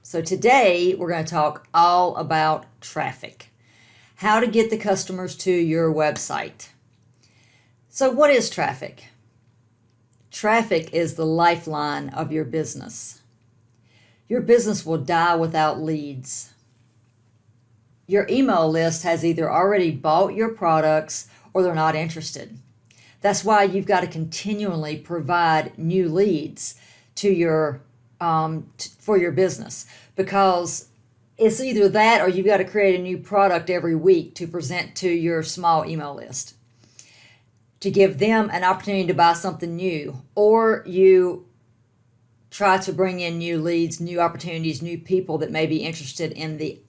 So today we're going to talk all about traffic. How to get the customers to your website. So what is traffic? Traffic is the lifeline of your business. Your business will die without leads. Your email list has either already bought your products or they're not interested. That's why you've got to continually provide new leads to your for your business, because it's either that or you've got to create a new product every week to present to your small email list to give them an opportunity to buy something new, or you try to bring in new leads, new opportunities, new people that may be interested in the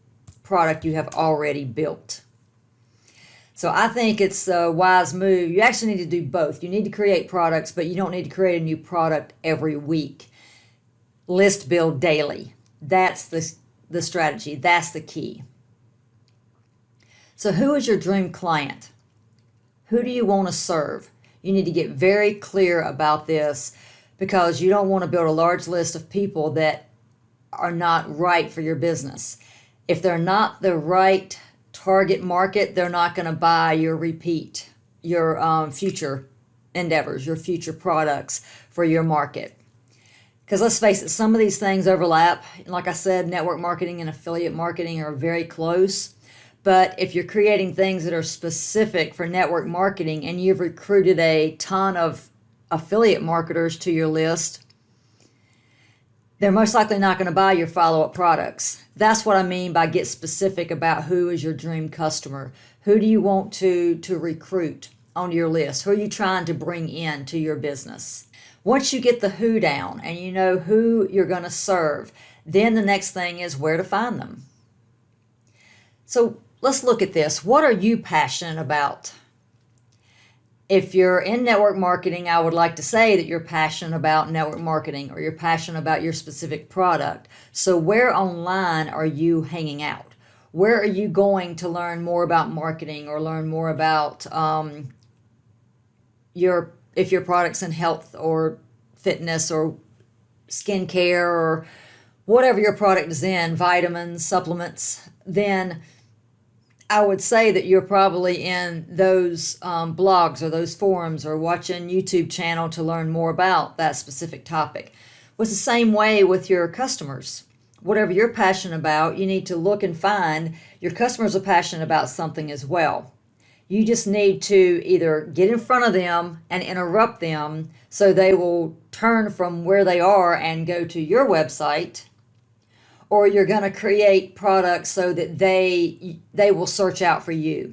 product you have already built. So I think it's a wise move. You actually need to do both. You need to create products, but you don't need to create a new product every week. List build daily. That's the strategy. That's the key. So who is your dream client? Who do you want to serve? You need to get very clear about this, because you don't want to build a large list of people that are not right for your business. If they're not the right target market, they're not going to buy your future endeavors, your future products for your market. Because let's face it, some of these things overlap. Like I said, network marketing and affiliate marketing are very close. But if you're creating things that are specific for network marketing and you've recruited a ton of affiliate marketers to your list, they're most likely not going to buy your follow-up products. That's what I mean by get specific about who is your dream customer. Who do you want to recruit onto your list? Who are you trying to bring in to your business? Once you get the who down and you know who you're going to serve, then the next thing is where to find them. So let's look at this. What are you passionate about? If you're in network marketing, I would like to say that you're passionate about network marketing, or you're passionate about your specific product. So where online are you hanging out? Where are you going to learn more about marketing, or learn more about if your product's in health or fitness or skincare or whatever your product is in, vitamins, supplements, then I would say that you're probably in those blogs or those forums, or watching YouTube channel to learn more about that specific topic. Well, it's the same way with your customers. Whatever you're passionate about, you need to look and find your customers are passionate about something as well. You just need to either get in front of them and interrupt them so they will turn from where they are and go to your website, or you're going to create products so that they will search out for you.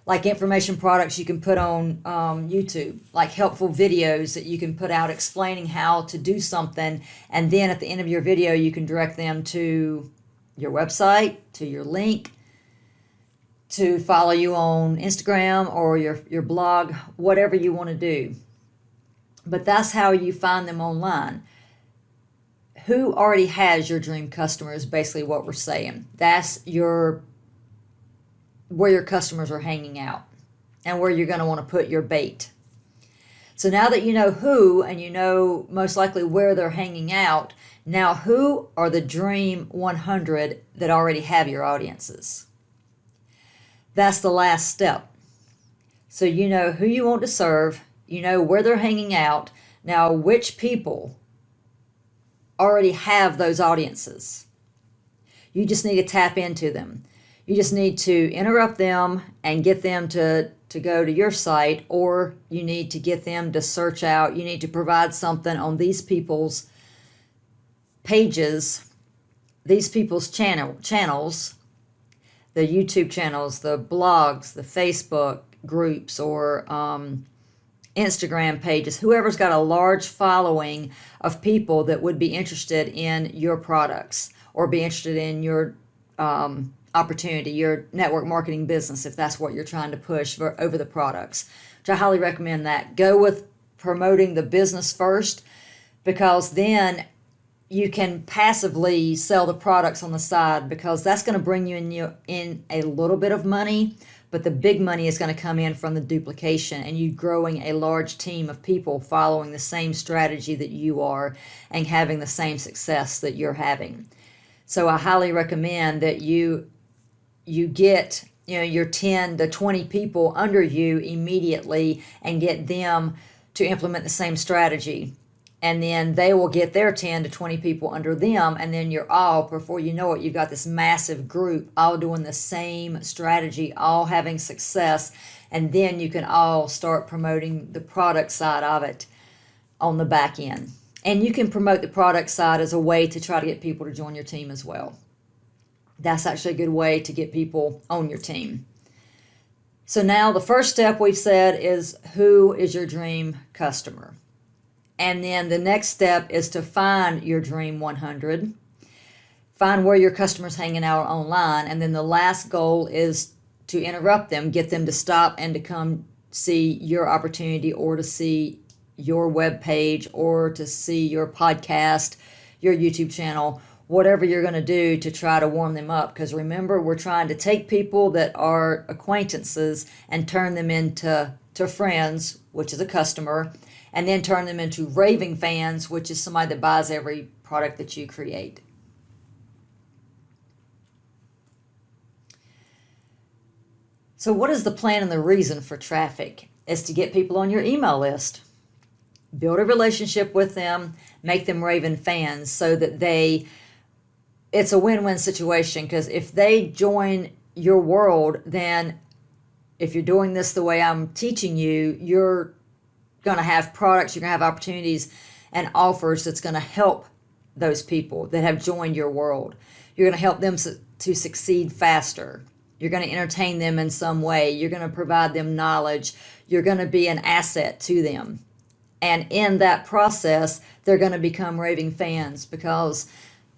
Like information products you can put on YouTube, like helpful videos that you can put out explaining how to do something, and then at the end of your video you can direct them to your website, to your link, to follow you on Instagram or your blog, whatever you want to do. But that's how you find them online. Who already has your dream customer is basically what we're saying. That's where your customers are hanging out and where you're going to want to put your bait. So now that you know who, and you know most likely where they're hanging out, now who are the dream 100 that already have your audiences? That's the last step. So you know who you want to serve, you know where they're hanging out. Now, which people already have those audiences? You just need to tap into them. You just need to interrupt them and get them to go to your site, or you need to get them to search out. You need to provide something on these people's pages, these people's channels, the YouTube channels, the blogs, the Facebook groups, or Instagram pages, whoever's got a large following of people that would be interested in your products or be interested in your opportunity, your network marketing business, if that's what you're trying to push over the products, which I highly recommend that. Go with promoting the business first, because then you can passively sell the products on the side, because that's going to bring you in a little bit of money, but the big money is going to come in from the duplication and you growing a large team of people following the same strategy that you are and having the same success that you're having. So I highly recommend that you get your 10 to 20 people under you immediately and get them to implement the same strategy. And then they will get their 10 to 20 people under them, and then you're all, before you know it, you've got this massive group all doing the same strategy, all having success, and then you can all start promoting the product side of it on the back end. And you can promote the product side as a way to try to get people to join your team as well. That's actually a good way to get people on your team. So now the first step we've said is, who is your dream customer? And then the next step is to find your dream 100. Find where your customer's hanging out online. And then the last goal is to interrupt them, get them to stop and to come see your opportunity, or to see your web page, or to see your podcast, your YouTube channel, whatever you're going to do to try to warm them up. Because remember, we're trying to take people that are acquaintances and turn them into friends, which is a customer, and then turn them into raving fans, which is somebody that buys every product that you create. So what is the plan and the reason for traffic? Is to get people on your email list. Build a relationship with them, make them raving fans, so that it's a win-win situation. Because if they join your world, then if you're doing this the way I'm teaching you, you're going to have products, you're going to have opportunities and offers that's going to help those people that have joined your world. You're going to help them to succeed faster. You're going to entertain them in some way. You're going to provide them knowledge. You're going to be an asset to them. And in that process, they're going to become raving fans, because,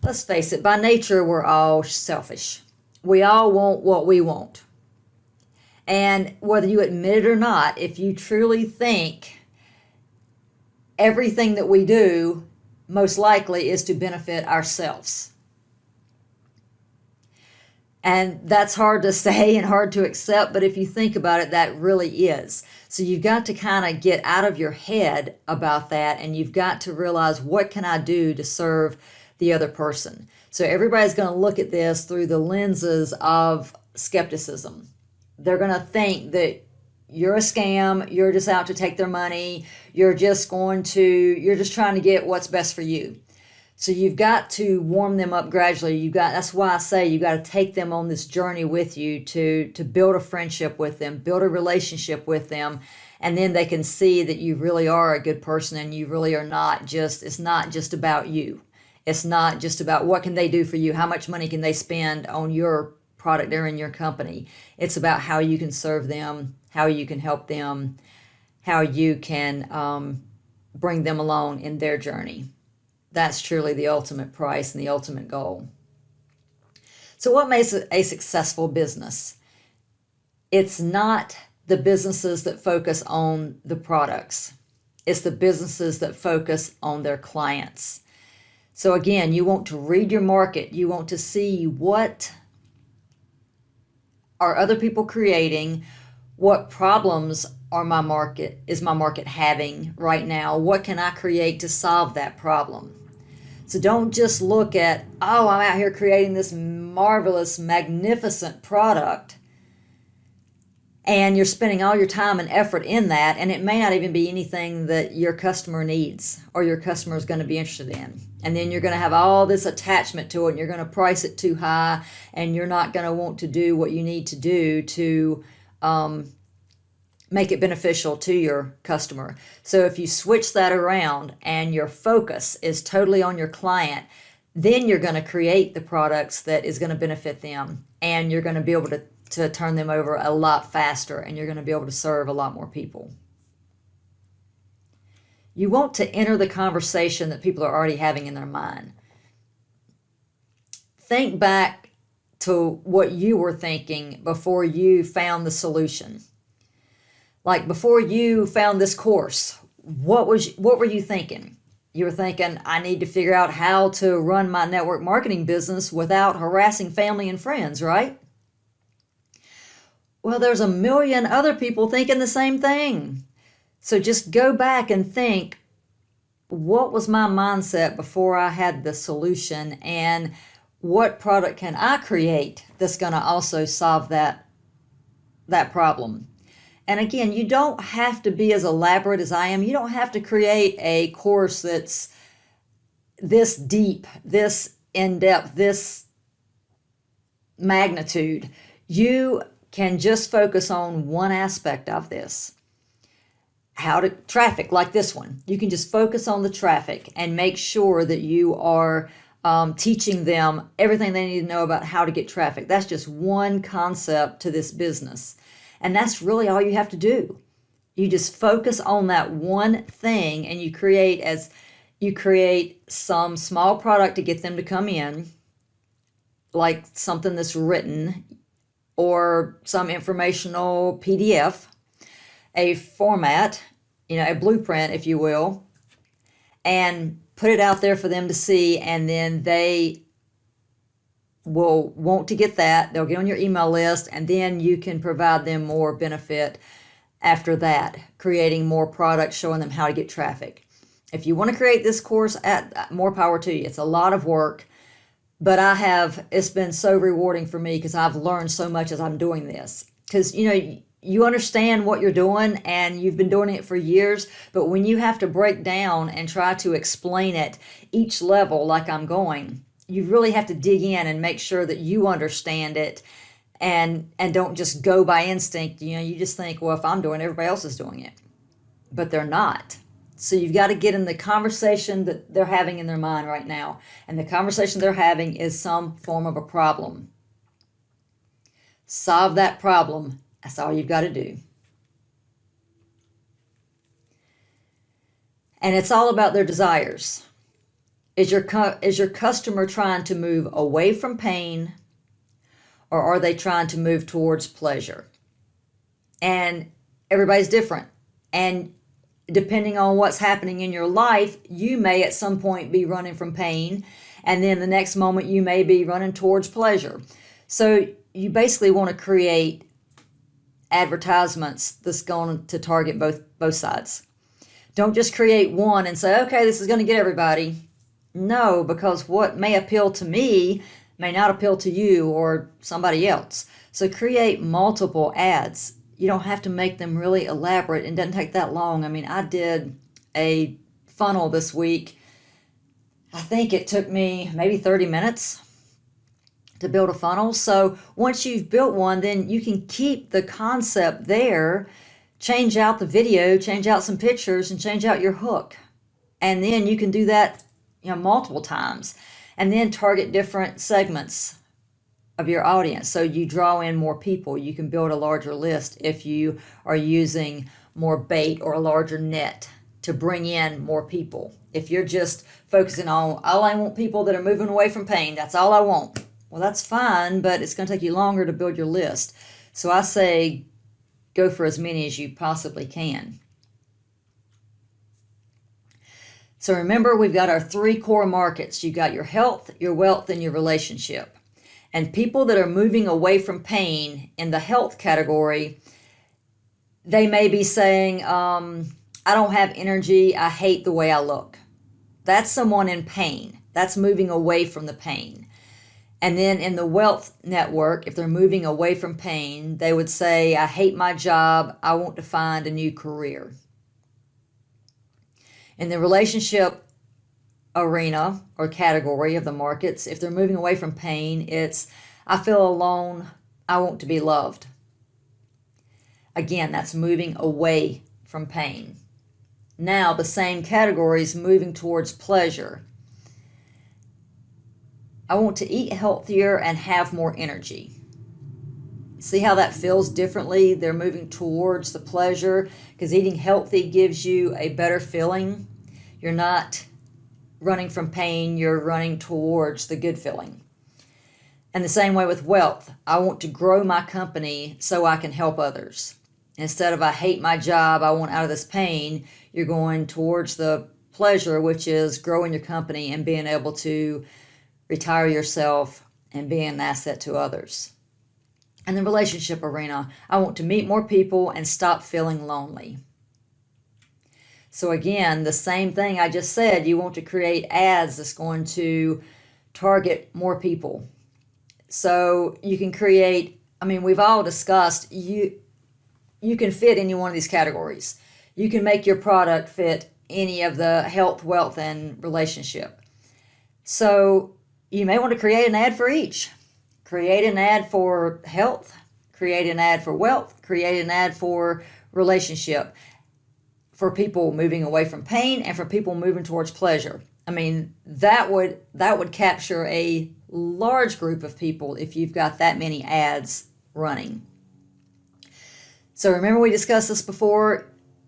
let's face it, by nature, we're all selfish. We all want what we want. And whether you admit it or not, if you truly think everything that we do most likely is to benefit ourselves. And that's hard to say and hard to accept, but if you think about it, that really is. So you've got to kind of get out of your head about that, and you've got to realize, what can I do to serve the other person? So everybody's going to look at this through the lenses of skepticism. They're going to think that you're a scam, you're just out to take their money, you're just trying to get what's best for you. So you've got to warm them up gradually. That's why I say you got to take them on this journey with you to build a friendship with them, build a relationship with them, and then they can see that you really are a good person, and you really are it's not just about you. It's not just about what can they do for you, how much money can they spend on your product or in your company. It's about how you can serve them, how you can help them, how you can bring them along in their journey. That's truly the ultimate price and the ultimate goal. So what makes a successful business? It's not the businesses that focus on the products. It's the businesses that focus on their clients. So again, you want to read your market. You want to see, what are other people creating? What problems is my market having right now? What can I create to solve that problem? So don't just look at, I'm out here creating this marvelous, magnificent product, and you're spending all your time and effort in that, and it may not even be anything that your customer needs or your customer is going to be interested in. And then you're going to have all this attachment to it, and you're going to price it too high, and you're not going to want to do what you need to do to make it beneficial to your customer. So if you switch that around and your focus is totally on your client, then you're going to create the products that is going to benefit them, and you're going to be able to turn them over a lot faster, and you're going to be able to serve a lot more people. You want to enter the conversation that people are already having in their mind. Think back to what you were thinking before you found the solution. Like, before you found this course, what were you thinking? You were thinking, I need to figure out how to run my network marketing business without harassing family and friends, right? Well, there's a million other people thinking the same thing. So just go back and think, what was my mindset before I had the solution, and what product can I create that's going to also solve that problem? And again, you don't have to be as elaborate as I am. You don't have to create a course that's this deep, this in depth, this magnitude. You can just focus on one aspect of this. How to traffic, like this one. You can just focus on the traffic and make sure that you are teaching them everything they need to know about how to get traffic. That's just one concept to this business. And that's really all you have to do. You just focus on that one thing, and you create some small product to get them to come in, like something that's written or some informational PDF, a format, a blueprint, if you will, and put it out there for them to see, and then they will want to get that. They'll get on your email list, and then you can provide them more benefit after that, creating more products, showing them how to get traffic. If you want to create this course, more power to you. It's a lot of work, but it's been so rewarding for me because I've learned so much as I'm doing this. Because, you understand what you're doing and you've been doing it for years, but when you have to break down and try to explain it each level like I'm going, you really have to dig in and make sure that you understand it and don't just go by instinct. You just think, well, if I'm doing it, everybody else is doing it. But they're not. So you've got to get in the conversation that they're having in their mind right now. And the conversation they're having is some form of a problem. Solve that problem. That's all you've got to do. And it's all about their desires. Is your customer trying to move away from pain, or are they trying to move towards pleasure? And everybody's different. And depending on what's happening in your life, you may at some point be running from pain, and then the next moment you may be running towards pleasure. So you basically want to create advertisements that's going to target both sides. Don't just create one and say, okay, this is going to get everybody. No, because what may appeal to me may not appeal to you or somebody else. So create multiple ads. You don't have to make them really elaborate. It doesn't take that long. I mean, I did a funnel this week. I think it took me maybe 30 minutes to build a funnel. So once you've built one, then you can keep the concept there, change out the video, change out some pictures, and change out your hook. And then you can do that, multiple times, and then target different segments of your audience. So you draw in more people. You can build a larger list if you are using more bait or a larger net to bring in more people. If you're just focusing on, all I want people that are moving away from pain, that's all I want. Well, that's fine, but it's going to take you longer to build your list. So I say go for as many as you possibly can. So remember, we've got our 3 core markets. You've got your health, your wealth, and your relationship. And people that are moving away from pain in the health category, they may be saying, I don't have energy. I hate the way I look. That's someone in pain. That's moving away from the pain. And then in the wealth network, if they're moving away from pain, they would say, I hate my job. I want to find a new career. In the relationship arena or category of the markets, if they're moving away from pain, it's, I feel alone. I want to be loved. Again, that's moving away from pain. Now the same category is moving towards pleasure. I want to eat healthier and have more energy. See how that feels differently? They're moving towards the pleasure because eating healthy gives you a better feeling. You're not running from pain, you're running towards the good feeling. And the same way with wealth. I want to grow my company so I can help others. Instead of I hate my job, I want out of this pain, you're going towards the pleasure, which is growing your company and being able to retire yourself and be an asset to others. In the relationship arena, I want to meet more people and stop feeling lonely. So again, the same thing I just said, you want to create ads that's going to target more people. So you can create, I mean, we've all discussed, you can fit any one of these categories. You can make your product fit any of the health, wealth, and relationship. So you may want to create an ad for each. Create an ad for health, create an ad for wealth, create an ad for relationship, for people moving away from pain and for people moving towards pleasure. I mean, that would capture a large group of people if you've got that many ads running. So remember, we discussed this before.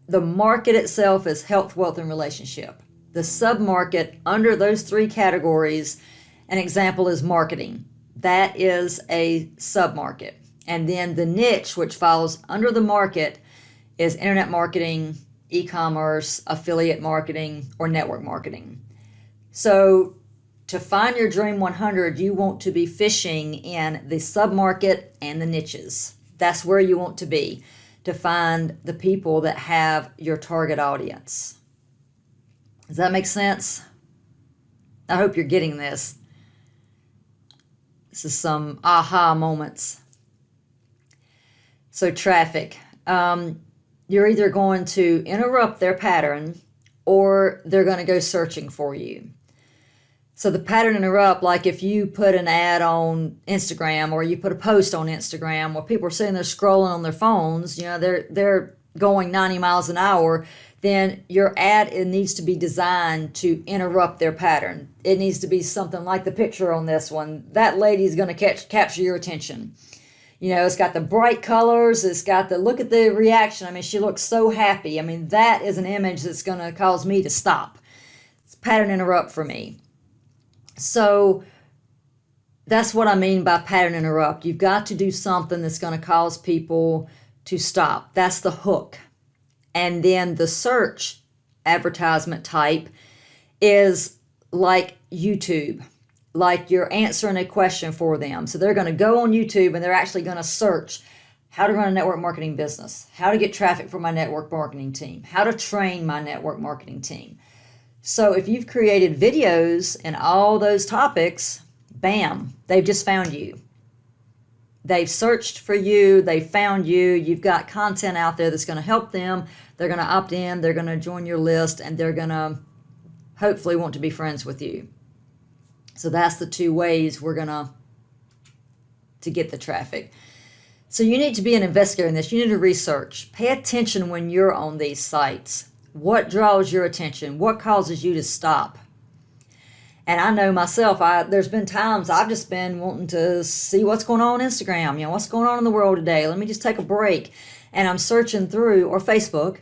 The market itself is health, wealth, and relationship. The sub-market under those three categories, an example is marketing. That is a sub-market. And then the niche, which falls under the market, is internet marketing, e-commerce, affiliate marketing, or network marketing. So to find your Dream 100, you want to be fishing in the sub-market and the niches. That's where you want to be, to find the people that have your target audience. Does that make sense? I hope you're getting this. This is some aha moments. So traffic. You're either going to interrupt their pattern or they're going to go searching for you. So the pattern interrupt, like if you put an ad on Instagram or you put a post on Instagram where people are sitting there scrolling on their phones, they're going 90 miles an hour, then your ad, it needs to be designed to interrupt their pattern. It needs to be something like the picture on this one. That lady's going to capture your attention. It's got the bright colors. It's got look at the reaction. I mean, she looks so happy. I mean, that is an image that's going to cause me to stop. It's pattern interrupt for me. So that's what I mean by pattern interrupt. You've got to do something that's going to cause people to stop. That's the hook. And then the search advertisement type is like YouTube, like you're answering a question for them. So they're going to go on YouTube and they're actually going to search how to run a network marketing business, how to get traffic for my network marketing team, how to train my network marketing team. So if you've created videos and all those topics, bam, they've just found you. They've searched for you, they found you, you've got content out there that's going to help them, they're going to opt in, they're going to join your list, and they're going to hopefully want to be friends with you. So that's the two ways we're going to get the traffic. So you need to be an investigator in this. You need to research. Pay attention when you're on these sites. What draws your attention? What causes you to stop? And I know myself, there's been times I've just been wanting to see what's going on Instagram, what's going on in the world today. Let me just take a break. And I'm searching through, or Facebook,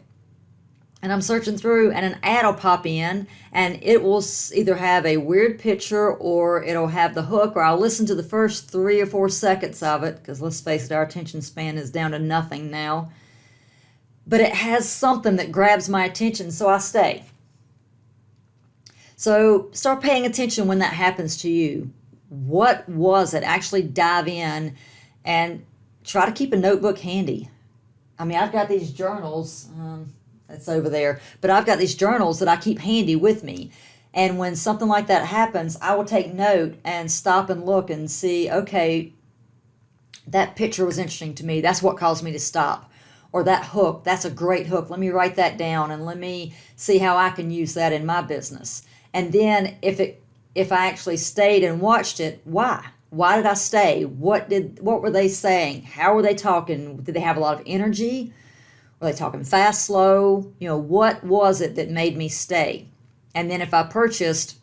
and I'm searching through, and an ad will pop in, and it will either have a weird picture, or it'll have the hook, or I'll listen to the first 3 or 4 seconds of it, because let's face it, our attention span is down to nothing now. But it has something that grabs my attention, so I stay. So start paying attention when that happens to you. What was it? Actually dive in and try to keep a notebook handy. I mean, I've got these journals, that's over there, but I've got these journals that I keep handy with me. And when something like that happens, I will take note and stop and look and see, okay, that picture was interesting to me. That's what caused me to stop. Or that hook, that's a great hook. Let me write that down and let me see how I can use that in my business. And then if I actually stayed and watched it, why? Why did I stay? What were they saying? How were they talking? Did they have a lot of energy? Were they talking fast, slow? What was it that made me stay? And then if I purchased,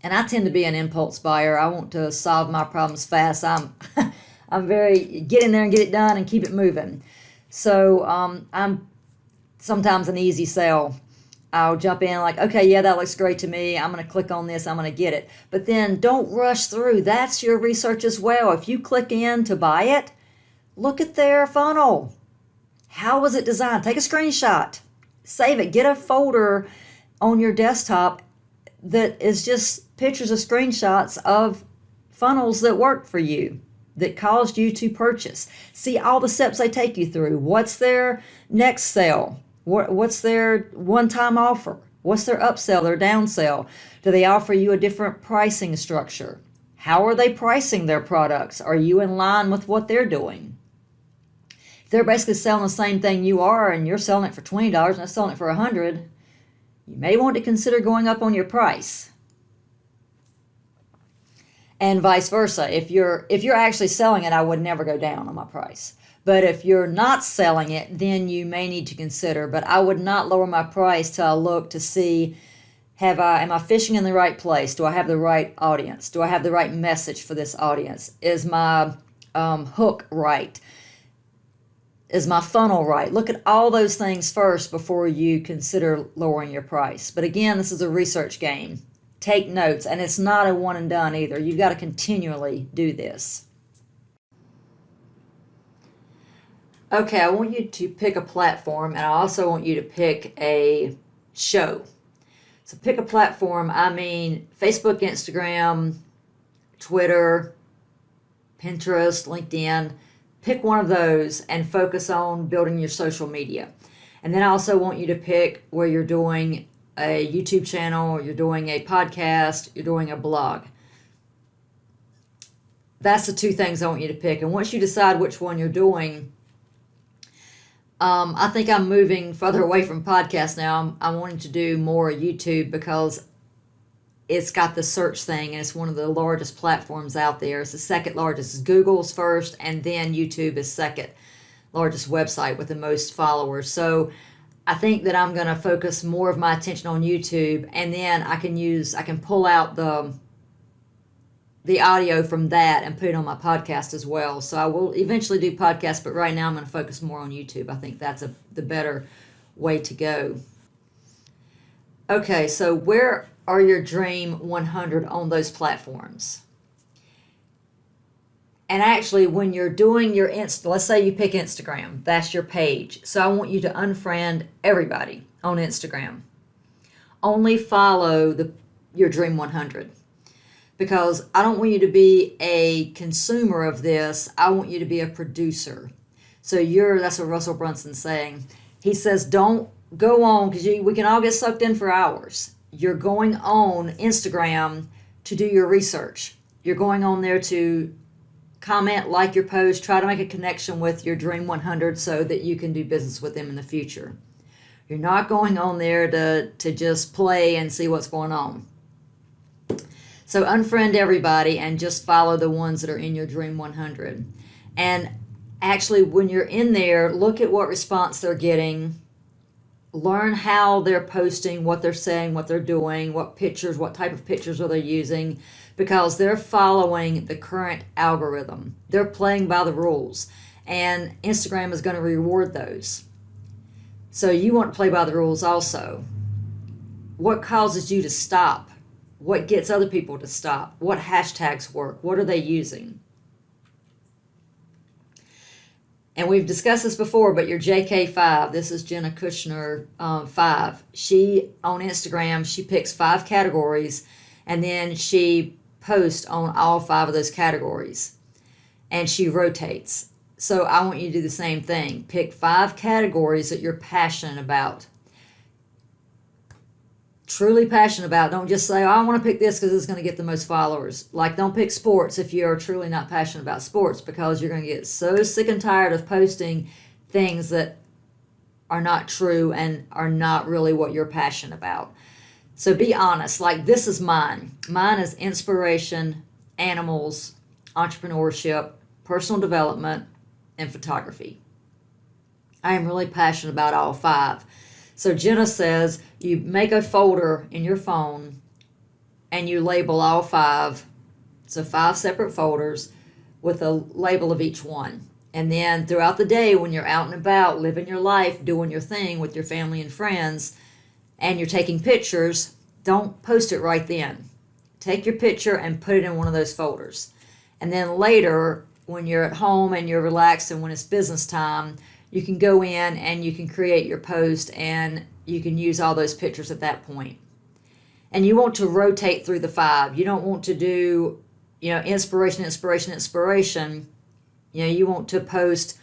and I tend to be an impulse buyer, I want to solve my problems fast. I'm very get in there and get it done and keep it moving. So I'm sometimes an easy sell. I'll jump in like, okay, yeah, that looks great to me. I'm going to click on this. I'm going to get it. But then don't rush through. That's your research as well. If you click in to buy it, look at their funnel. How was it designed? Take a screenshot. Save it. Get a folder on your desktop that is just pictures of screenshots of funnels that work for you, that caused you to purchase. See all the steps they take you through. What's their next sale? What's their one-time offer? What's their upsell, their downsell? Do they offer you a different pricing structure? How are they pricing their products? Are you in line with what they're doing? If they're basically selling the same thing you are and you're selling it for $20 and they're selling it for $100, you may want to consider going up on your price. And vice versa. If you're actually selling it, I would never go down on my price. But if you're not selling it, then you may need to consider. But I would not lower my price till I look to see, am I fishing in the right place? Do I have the right audience? Do I have the right message for this audience? Is my hook right? Is my funnel right? Look at all those things first before you consider lowering your price. But again, this is a research game. Take notes, and it's not a one and done either. You've got to continually do this. Okay, I want you to pick a platform, and I also want you to pick a show. So pick a platform, I mean Facebook, Instagram, Twitter, Pinterest, LinkedIn. Pick one of those and focus on building your social media. And then I also want you to pick where you're doing a YouTube channel, you're doing a podcast, you're doing a blog. That's the two things I want you to pick. And once you decide which one you're doing, I think I'm moving further away from podcasts now. I'm wanting to do more YouTube because it's got the search thing and it's one of the largest platforms out there. It's the second largest. Google's first, and then YouTube is second largest website with the most followers. So I think that I'm going to focus more of my attention on YouTube, and then I can pull out the audio from that and put it on my podcast as well. So I will eventually do podcasts, but right now I'm going to focus more on YouTube. I think that's the better way to go. Okay, so where are your Dream 100 on those platforms? And actually, when you're doing your let's say you pick Instagram, that's your page. So I want you to unfriend everybody on Instagram. Only follow your Dream 100. Because I don't want you to be a consumer of this. I want you to be a producer. So that's what Russell Brunson's saying. He says, don't go on, because we can all get sucked in for hours. You're going on Instagram to do your research. You're going on there to comment, like your post, try to make a connection with your Dream 100 so that you can do business with them in the future. You're not going on there to just play and see what's going on. So unfriend everybody and just follow the ones that are in your Dream 100. And actually, when you're in there, look at what response they're getting. Learn how they're posting, what they're saying, what they're doing, what type of pictures are they using, because they're following the current algorithm. They're playing by the rules, and Instagram is going to reward those. So you want to play by the rules also. What causes you to stop? What gets other people to stop? What hashtags work? What are they using? And we've discussed this before, but your JK5, this is Jenna Kushner 5. She, on Instagram, she picks 5 categories, and then she posts on all 5 of those categories. And she rotates. So I want you to do the same thing. Pick 5 categories that you're passionate about. Truly passionate about. Don't just say, oh, I want to pick this because it's going to get the most followers. Like, don't pick sports if you're truly not passionate about sports, because you're going to get so sick and tired of posting things that are not true and are not really what you're passionate about. So be honest. Like, this is mine. Mine is inspiration, animals, entrepreneurship, personal development, and photography. I am really passionate about all 5. So Jenna says you make a folder in your phone and you label all 5. So 5 separate folders with a label of each one. And then throughout the day, when you're out and about, living your life, doing your thing with your family and friends, and you're taking pictures, don't post it right then. Take your picture and put it in one of those folders. And then later, when you're at home and you're relaxed and when it's business time, you can go in and you can create your post and you can use all those pictures at that point. And you want to rotate through the 5. You don't want to do, inspiration. You want to post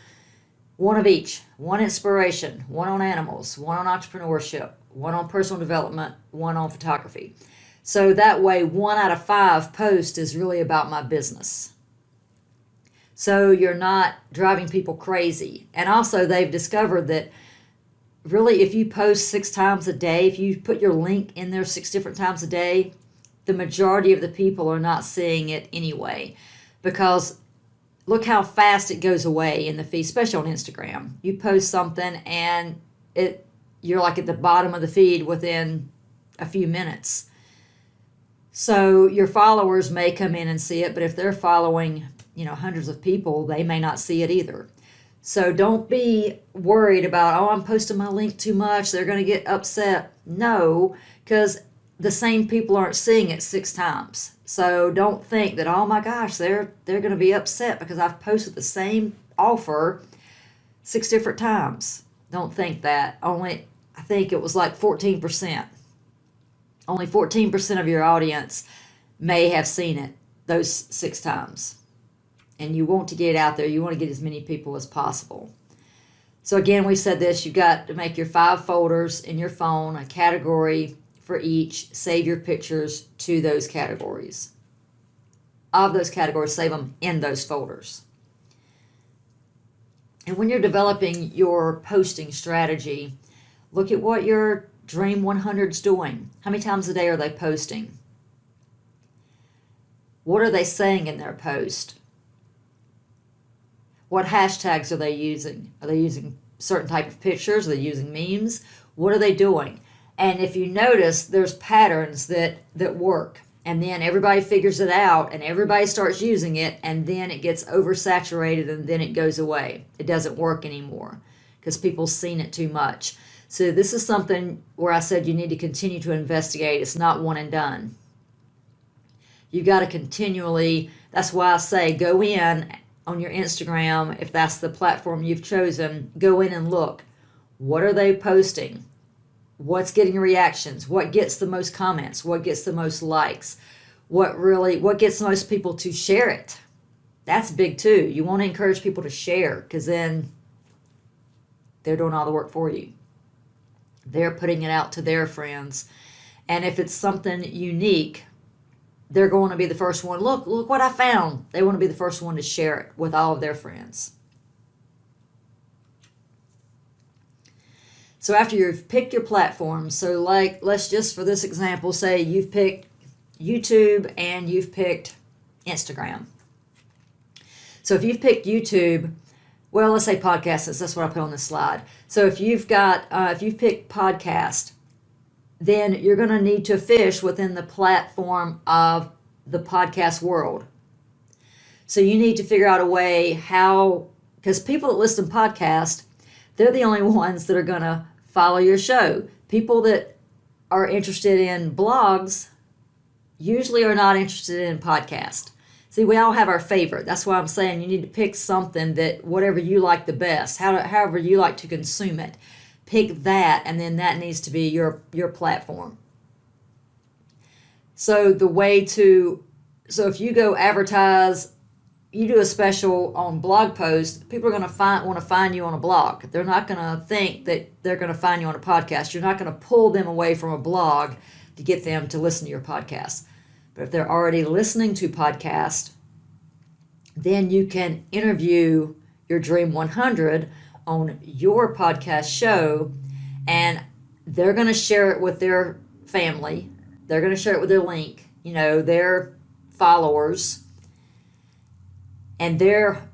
one of each. One inspiration, one on animals, one on entrepreneurship, one on personal development, one on photography. So that way, 1 out of 5 posts is really about my business. So you're not driving people crazy. And also, they've discovered that really, if you post 6 times a day, if you put your link in there 6 different times a day, the majority of the people are not seeing it anyway. Because look how fast it goes away in the feed, especially on Instagram. You post something and you're like at the bottom of the feed within a few minutes. So your followers may come in and see it, but if they're following, hundreds of people, they may not see it either. So don't be worried about, I'm posting my link too much, they're going to get upset. No, because the same people aren't seeing it 6 times. So don't think that, oh my gosh, they're going to be upset because I've posted the same offer 6 different times. Don't think that. I think it was like 14%. Only 14% of your audience may have seen it those 6 times. And you want to get it out there. You want to get as many people as possible. So again, we said this, you've got to make your 5 folders in your phone, a category for each. Save your pictures to those categories. Of those categories, save them in those folders. And when you're developing your posting strategy, look at what your Dream 100's doing. How many times a day are they posting? What are they saying in their post? What hashtags are they using? Are they using certain type of pictures? Are they using memes? What are they doing? And if you notice, there's patterns that work. And then everybody figures it out and everybody starts using it, and then it gets oversaturated and then it goes away. It doesn't work anymore because people's seen it too much. So this is something where I said you need to continue to investigate. It's not one and done. You got to continually, that's why I say go in on your Instagram, if that's the platform you've chosen, go in and look. What are they posting? What's getting reactions? What gets the most comments? What gets the most likes? What gets the most people to share it? That's big too. You want to encourage people to share because then they're doing all the work for you. They're putting it out to their friends. And if it's something unique, they're going to be the first one. Look what I found. They want to be the first one to share it with all of their friends. So after you've picked your platform, so like, let's just for this example say you've picked YouTube and you've picked Instagram. So if you've picked YouTube, well, let's say podcasts, that's what I put on this slide. So if you've picked podcast, then you're going to need to fish within the platform of the podcast world. So you need to figure out a way how, because people that listen to podcasts, they're the only ones that are going to follow your show. People that are interested in blogs usually are not interested in podcast. See, we all have our favorite. That's why I'm saying you need to pick something that whatever you like the best, however you like to consume it. Pick that, and then that needs to be your platform. So if you go advertise, you do a special on blog posts, people are going to want to find you on a blog. They're not going to think that they're going to find you on a podcast. You're not going to pull them away from a blog to get them to listen to your podcast. But if they're already listening to podcasts, then you can interview your Dream 100 on your podcast show, and they're going to share it with their family. They're going to share it with their link, their followers. And their,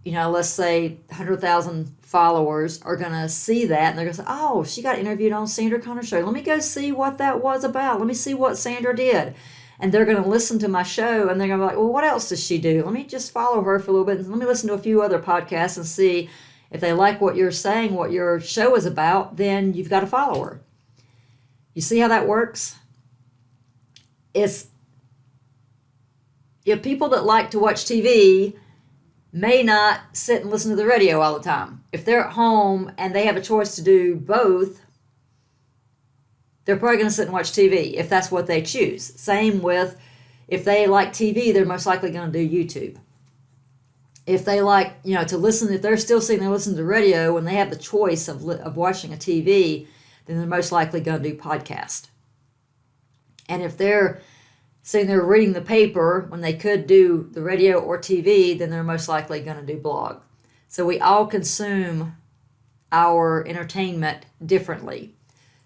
let's say 100,000 followers are going to see that, and they're going to say, oh, she got interviewed on Sandra Connor's show. Let me go see what that was about. Let me see what Sandra did. And they're going to listen to my show, and they're going to be like, well, what else does she do? Let me just follow her for a little bit, and let me listen to a few other podcasts and see if they like what you're saying, what your show is about, then you've got to follow her. You see how that works? It's people that like to watch TV may not sit and listen to the radio all the time. If they're at home and they have a choice to do both, they're probably going to sit and watch TV if that's what they choose. Same with if they like TV, they're most likely going to do YouTube. If they like, to listen, if they're still sitting there listening to radio and they have the choice of watching a TV, then they're most likely going to do podcast. And if they're saying they're reading the paper when they could do the radio or TV, then they're most likely going to do blog. So we all consume our entertainment differently.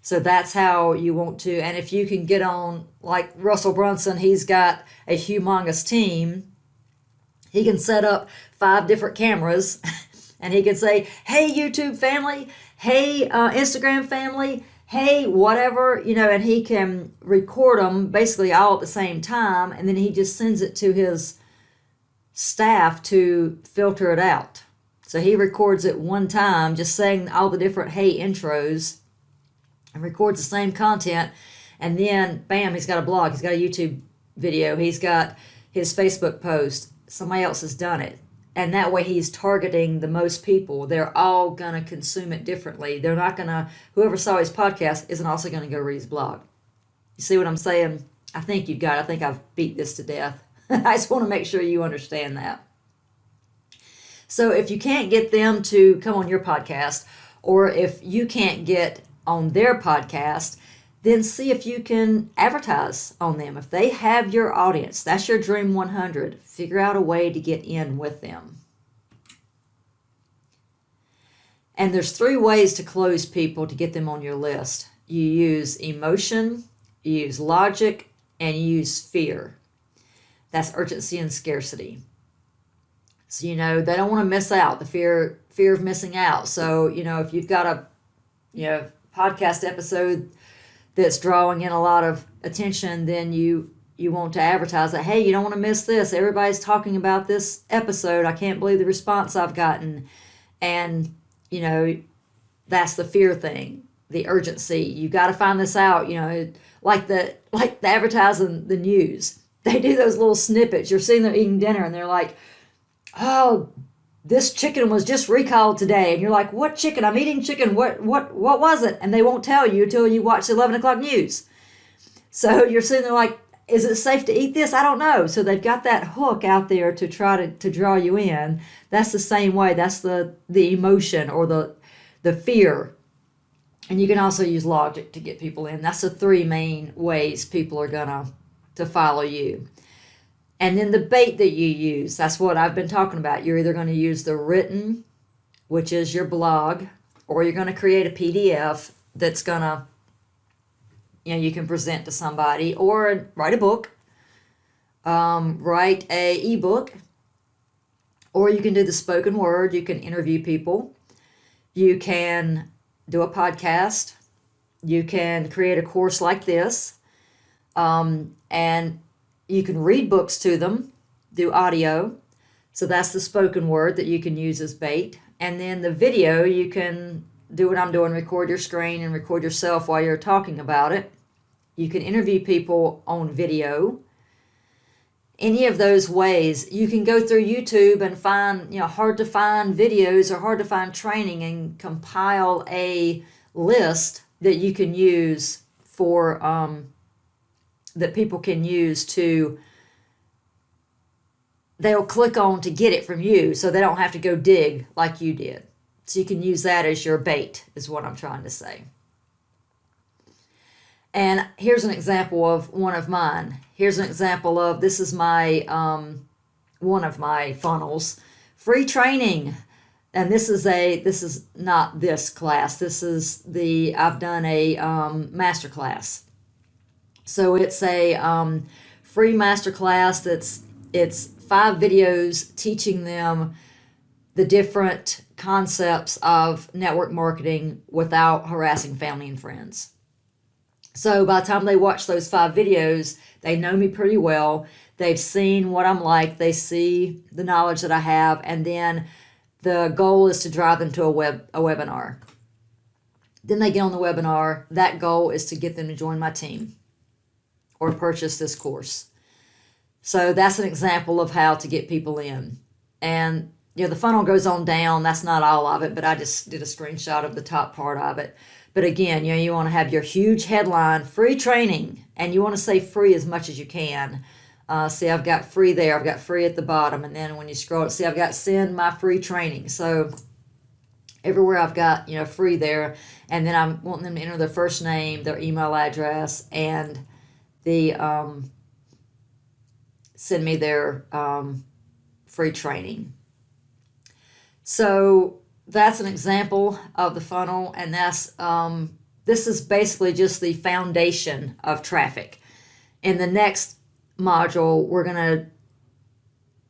So that's how you want to. And if you can get on, like Russell Brunson, he's got a humongous team. He can set up 5 different cameras and he can say, hey, YouTube family, hey, Instagram family, hey, whatever, and he can record them basically all at the same time. And then he just sends it to his staff to filter it out. So he records it one time, just saying all the different hey intros, and records the same content. And then, bam, he's got a blog, he's got a YouTube video, he's got his Facebook post. Somebody else has done it. And that way he's targeting the most people. They're all going to consume it differently. They're not going to, whoever saw his podcast isn't also going to go read his blog. You see what I'm saying? I think you've got it. I think I've beat this to death. I just want to make sure you understand that. So if you can't get them to come on your podcast, or if you can't get on their podcast, then see if you can advertise on them. If they have your audience, that's your Dream 100, figure out a way to get in with them. And there's 3 ways to close people to get them on your list. You use emotion, you use logic, and you use fear. That's urgency and scarcity. So, they don't want to miss out, the fear of missing out. So, if you've got a podcast episode that's drawing in a lot of attention, then you want to advertise that, hey, you don't want to miss this. Everybody's talking about this episode. I can't believe the response I've gotten. And, that's the fear thing, the urgency. You got to find this out, like the advertising the news. They do those little snippets. You're seeing them eating dinner and they're like, oh, this chicken was just recalled today. And you're like, what chicken? I'm eating chicken. What was it? And they won't tell you until you watch the 11 o'clock news. So you're sitting there like, is it safe to eat this? I don't know. So they've got that hook out there to try to draw you in. That's the same way. That's the emotion or the fear. And you can also use logic to get people in. That's the 3 main ways people are going to follow you. And then the bait that you use, that's what I've been talking about. You're either going to use the written, which is your blog, or you're going to create a PDF that's going to, you can present to somebody, or write a book, write a ebook, or you can do the spoken word. You can interview people. You can do a podcast. You can create a course like this, and you can read books to them, do audio. So that's the spoken word that you can use as bait. And then the video, you can do what I'm doing, record your screen and record yourself while you're talking about it. You can interview people on video. Any of those ways. You can go through YouTube and find, hard to find videos or hard to find training and compile a list that you can use for, that people can use they'll click on to get it from you, so they don't have to go dig like you did. So you can use that as your bait, is what I'm trying to say. And here's an example of one of mine. Here's an example of, this is my, one of my funnels. Free training. And this is not this class. This is I've done a Masterclass. So it's a free Masterclass it's 5 videos teaching them the different concepts of network marketing without harassing family and friends. So by the time they watch those 5 videos, they know me pretty well. They've seen what I'm like. They see the knowledge that I have. And then the goal is to drive them to a webinar. Then they get on the webinar. That goal is to get them to join my team or purchase this course. So that's an example of how to get people in. And the funnel goes on down. That's not all of it, but I just did a screenshot of the top part of it. But again, you want to have your huge headline, free training, and you want to say free as much as you can. See, I've got free there. I've got free at the bottom. And then when you scroll, see, I've got send my free training. So Everywhere I've got, free there. And then I'm wanting them to enter their first name, their email address, and the send me their free training. So that's an example of the funnel, and this is basically just the foundation of traffic. In the next module, we're going to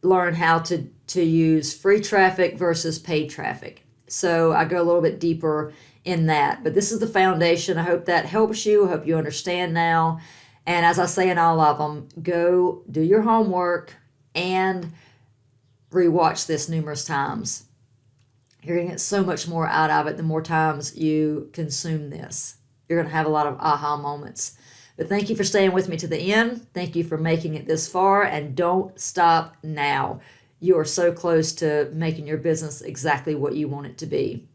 learn how to use free traffic versus paid traffic. So I go a little bit deeper in that, but this is the foundation. I hope that helps you. I hope you understand now. And as I say in all of them, go do your homework and rewatch this numerous times. You're going to get so much more out of it the more times you consume this. You're going to have a lot of aha moments. But thank you for staying with me to the end. Thank you for making it this far, and don't stop now. You are so close to making your business exactly what you want it to be.